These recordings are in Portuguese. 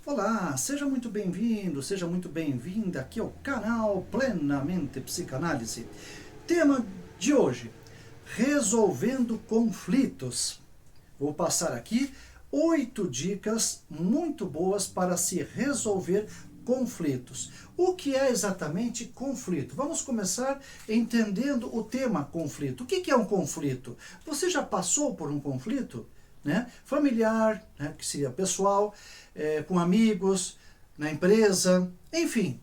Olá, seja muito bem-vindo, seja muito bem-vinda aqui ao canal Plenamente Psicanálise. Tema de hoje, resolvendo conflitos. Vou passar aqui 8 dicas muito boas para se resolver conflitos. O que é exatamente conflito? Vamos começar entendendo o tema conflito. O que é um conflito? Você já passou por um conflito? Familiar, que seria pessoal, com amigos, na empresa, enfim.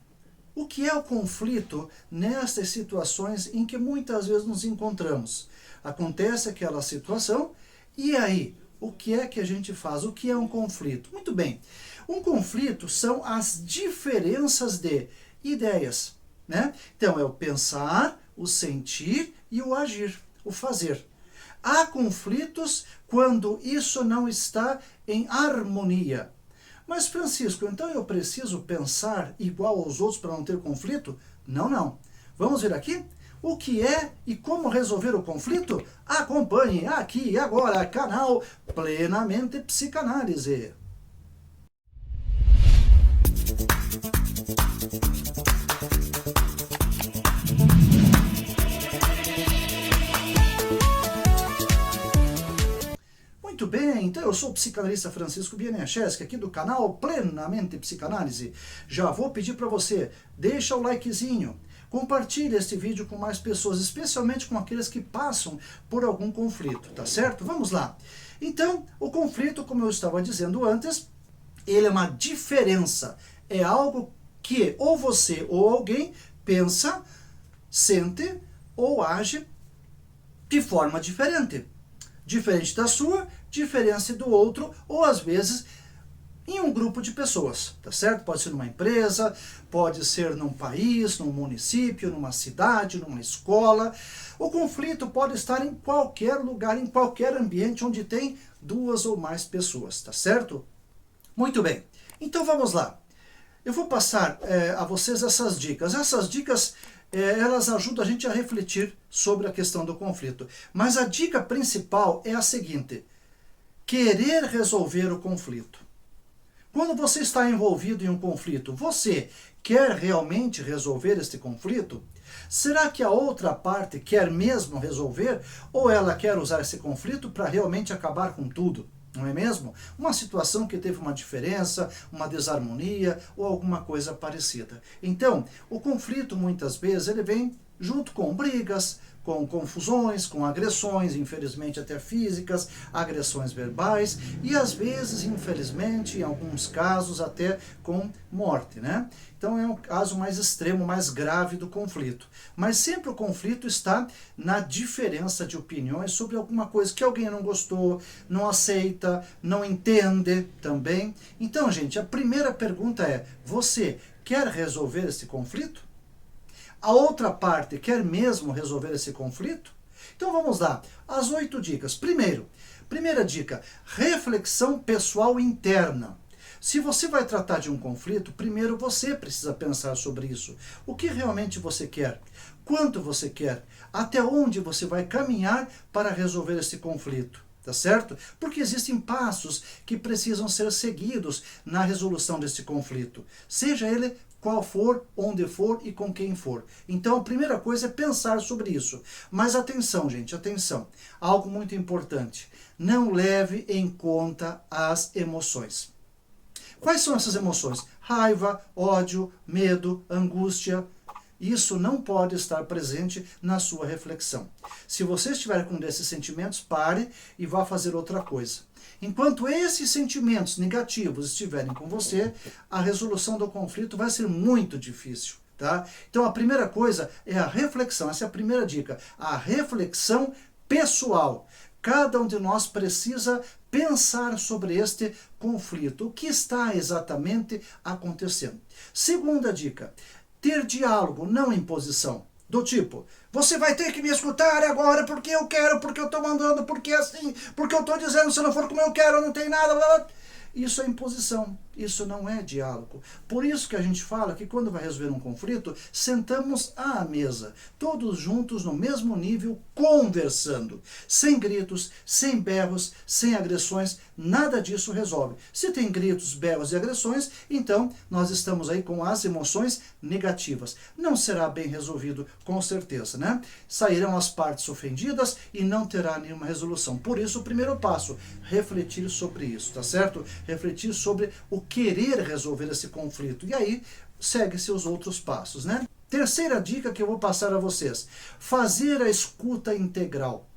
O que é o conflito nessas situações em que muitas vezes nos encontramos? Acontece aquela situação e aí, o que é que a gente faz? O que é um conflito? Muito bem, um conflito são as diferenças de ideias, Então é o pensar, o sentir e o agir, o fazer. Há conflitos quando isso não está em harmonia. Mas, Francisco, então eu preciso pensar igual aos outros para não ter conflito? Não. Vamos ver aqui? O que é e como resolver o conflito? Acompanhe aqui e agora, canal Plenamente Psicanálise. Muito bem, então eu sou o psicanalista Francisco Bieniacheski, aqui do canal Plenamente Psicanálise. Já vou pedir para você, deixa o likezinho, compartilhe este vídeo com mais pessoas, especialmente com aqueles que passam por algum conflito, tá certo? Vamos lá. Então, o conflito, como eu estava dizendo antes, ele é uma diferença, é algo que ou você ou alguém pensa, sente ou age de forma diferente. Diferente da sua, diferente do outro, ou às vezes em um grupo de pessoas, tá certo? Pode ser numa empresa, pode ser num país, num município, numa cidade, numa escola. O conflito pode estar em qualquer lugar, em qualquer ambiente onde tem duas ou mais pessoas, tá certo? Muito bem, então vamos lá. Eu vou passar a vocês essas dicas. Essas dicas elas ajudam a gente a refletir sobre a questão do conflito. Mas a dica principal é a seguinte: querer resolver o conflito. Quando você está envolvido em um conflito, você quer realmente resolver este conflito? Será que a outra parte quer mesmo resolver ou ela quer usar esse conflito para realmente acabar com tudo? Não é mesmo? Uma situação que teve uma diferença, uma desarmonia ou alguma coisa parecida. Então, o conflito muitas vezes ele vem junto com brigas, com confusões, com agressões, infelizmente até físicas, agressões verbais e às vezes, infelizmente, em alguns casos até com morte, Então é um caso mais extremo, mais grave do conflito. Mas sempre o conflito está na diferença de opiniões sobre alguma coisa que alguém não gostou, não aceita, não entende também. Então, gente, a primeira pergunta é: você quer resolver esse conflito? A outra parte quer mesmo resolver esse conflito? Então vamos lá, as 8 dicas. Primeira dica, reflexão pessoal interna. Se você vai tratar de um conflito, primeiro você precisa pensar sobre isso. O que realmente você quer? Quanto você quer? Até onde você vai caminhar para resolver esse conflito? Tá certo? Porque existem passos que precisam ser seguidos na resolução desse conflito. Seja ele qual for, onde for e com quem for. Então a primeira coisa é pensar sobre isso. Mas atenção, gente, atenção. Algo muito importante. Não leve em conta as emoções. Quais são essas emoções? Raiva, ódio, medo, angústia. Isso não pode estar presente na sua reflexão. Se você estiver com desses sentimentos, pare e vá fazer outra coisa. Enquanto esses sentimentos negativos estiverem com você, a resolução do conflito vai ser muito difícil, tá? Então a primeira coisa é a reflexão, essa é a primeira dica, a reflexão pessoal. Cada um de nós precisa pensar sobre este conflito, o que está exatamente acontecendo. Segunda dica, ter diálogo, não imposição. Do tipo, você vai ter que me escutar agora porque eu quero, porque eu estou mandando, porque é assim, porque eu estou dizendo, se não for como eu quero, não tem nada, blá, blá. Isso é imposição. Isso não é diálogo. Por isso que a gente fala que quando vai resolver um conflito, sentamos à mesa, todos juntos no mesmo nível, conversando. Sem gritos, sem berros, sem agressões, nada disso resolve. Se tem gritos, berros e agressões, então nós estamos aí com as emoções negativas. Não será bem resolvido, com certeza, né? Sairão as partes ofendidas e não terá nenhuma resolução. Por isso, o primeiro passo, refletir sobre isso, tá certo? Refletir sobre o querer resolver esse conflito. E aí, segue-se os outros passos, né? Terceira dica que eu vou passar a vocês. Fazer a escuta integral.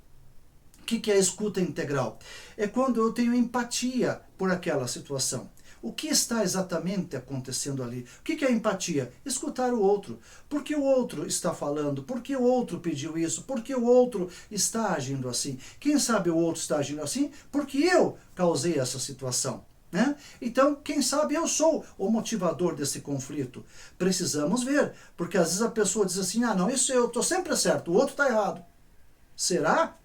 O que é a escuta integral? É quando eu tenho empatia por aquela situação. O que está exatamente acontecendo ali? O que é empatia? Escutar o outro. Por que o outro está falando? Por que o outro pediu isso? Por que o outro está agindo assim? Quem sabe o outro está agindo assim? Porque eu causei essa situação. Né? Então, quem sabe eu sou o motivador desse conflito. Precisamos ver, porque às vezes a pessoa diz assim, não, isso eu estou sempre certo, o outro está errado. Será?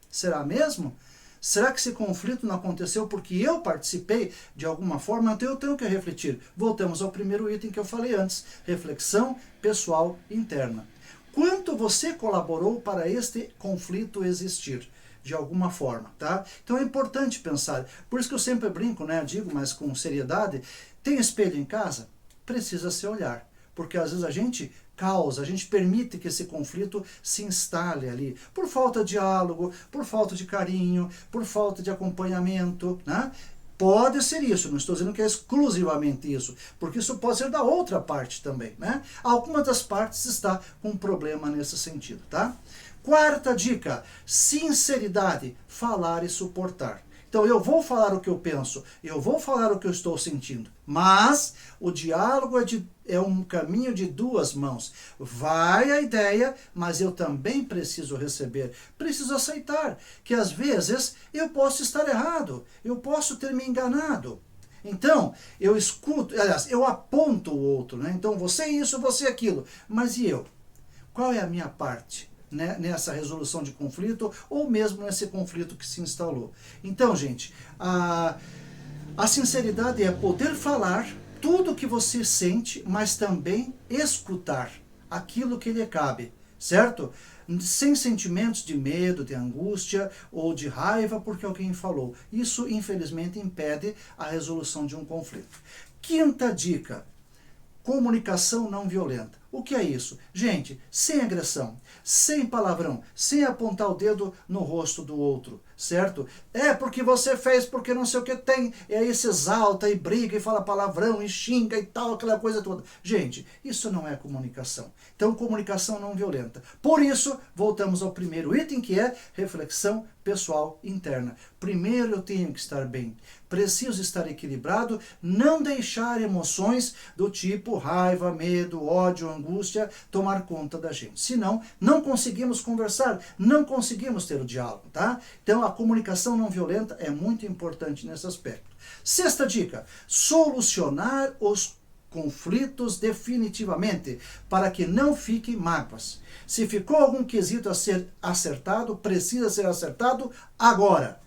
Será mesmo? Será que esse conflito não aconteceu porque eu participei de alguma forma? Então eu tenho que refletir. Voltamos ao primeiro item que eu falei antes, reflexão pessoal interna. Quanto você colaborou para este conflito existir? De alguma forma, tá? Então é importante pensar. Por isso que eu sempre brinco, né? Digo, mas com seriedade, tem espelho em casa? Precisa se olhar. Porque às vezes a gente causa, a gente permite que esse conflito se instale ali. Por falta de diálogo, por falta de carinho, por falta de acompanhamento, né? Pode ser isso, não estou dizendo que é exclusivamente isso, porque isso pode ser da outra parte também, né? Alguma das partes está com um problema nesse sentido, tá? Quarta dica, sinceridade, falar e suportar. Então eu vou falar o que eu penso, eu vou falar o que eu estou sentindo, mas o diálogo é um caminho de duas mãos. Vai a ideia, mas eu também preciso receber, preciso aceitar que às vezes eu posso estar errado, eu posso ter me enganado. Então, eu escuto, aliás, eu aponto o outro, né? Então você isso, você aquilo, mas e eu? Qual é a minha parte? Né, nessa resolução de conflito ou mesmo nesse conflito que se instalou. Então, gente, a sinceridade é poder falar tudo o que você sente, mas também escutar aquilo que lhe cabe, certo? Sem sentimentos de medo, de angústia ou de raiva porque alguém falou. Isso, infelizmente, impede a resolução de um conflito. Quinta dica, comunicação não violenta. O que é isso? Gente, sem agressão, sem palavrão, sem apontar o dedo no rosto do outro, certo? É porque você fez, porque não sei o que tem, e aí se exalta e briga e fala palavrão e xinga e tal, aquela coisa toda. Gente, isso não é comunicação. Então, comunicação não violenta. Por isso, voltamos ao primeiro item, que é reflexão pessoal interna. Primeiro eu tenho que estar bem, preciso estar equilibrado, não deixar emoções do tipo raiva, medo, ódio, angústia tomar conta da gente. Senão, não conseguimos conversar, não conseguimos ter o diálogo, tá? Então, a comunicação não violenta é muito importante nesse aspecto. Sexta dica, solucionar os conflitos definitivamente, para que não fiquem mágoas. Se ficou algum quesito a ser acertado, precisa ser acertado agora.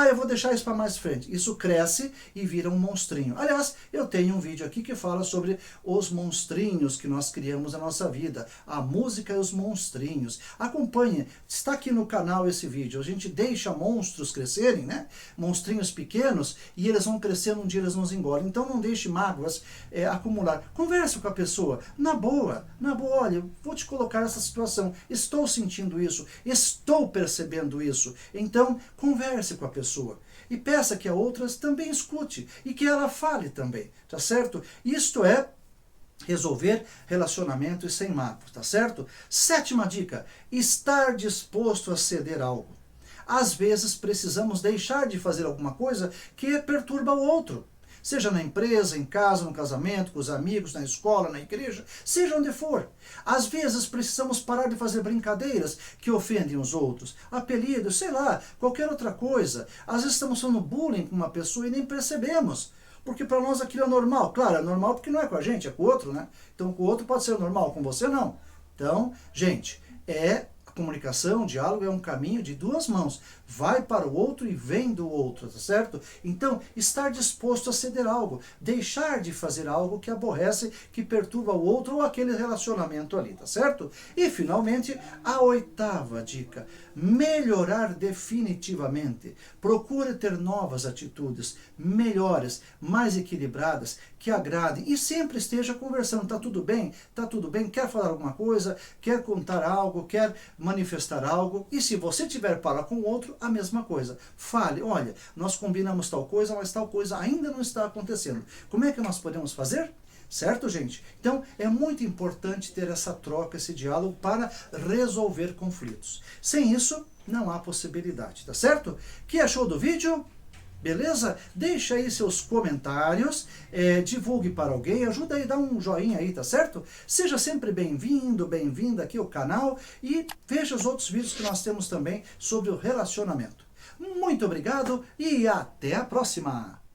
Eu vou deixar isso para mais frente. Isso cresce e vira um monstrinho. Aliás, eu tenho um vídeo aqui que fala sobre os monstrinhos que nós criamos na nossa vida. A música e os monstrinhos. Acompanhe, está aqui no canal esse vídeo. A gente deixa monstros crescerem, né? Monstrinhos pequenos, e eles vão crescendo, um dia eles nos engolem. Então não deixe mágoas acumular. Converse com a pessoa, na boa, olha, eu vou te colocar nessa situação. Estou sentindo isso, estou percebendo isso. Então, converse com a pessoa e peça que a outra também escute e que ela fale também, tá certo? Isto é resolver relacionamentos sem mágoas, tá certo? Sétima dica, estar disposto a ceder algo. Às vezes precisamos deixar de fazer alguma coisa que perturba o outro. Seja na empresa, em casa, no casamento, com os amigos, na escola, na igreja, seja onde for. Às vezes precisamos parar de fazer brincadeiras que ofendem os outros, apelidos, sei lá, qualquer outra coisa. Às vezes estamos fazendo bullying com uma pessoa e nem percebemos, porque para nós aquilo é normal. Claro, é normal porque não é com a gente, é com o outro, né? Então com o outro pode ser normal, com você não. Então, gente, comunicação, o diálogo é um caminho de duas mãos. Vai para o outro e vem do outro, tá certo? Então, estar disposto a ceder algo, deixar de fazer algo que aborrece, que perturba o outro ou aquele relacionamento ali, tá certo? E, finalmente, a oitava dica, melhorar definitivamente. Procure ter novas atitudes, melhores, mais equilibradas, que agradem e sempre esteja conversando. Tá tudo bem? Tá tudo bem? Quer falar alguma coisa? Quer contar algo? Quer manifestar algo? E se você tiver para com o outro, a mesma coisa. Fale, olha, nós combinamos tal coisa, mas tal coisa ainda não está acontecendo. Como é que nós podemos fazer? Certo, gente? Então, é muito importante ter essa troca, esse diálogo para resolver conflitos. Sem isso, não há possibilidade, tá certo? Que achou do vídeo? Beleza? Deixa aí seus comentários, divulgue para alguém, ajuda aí, dá um joinha aí, tá certo? Seja sempre bem-vindo, bem-vinda aqui ao canal e veja os outros vídeos que nós temos também sobre o relacionamento. Muito obrigado e até a próxima!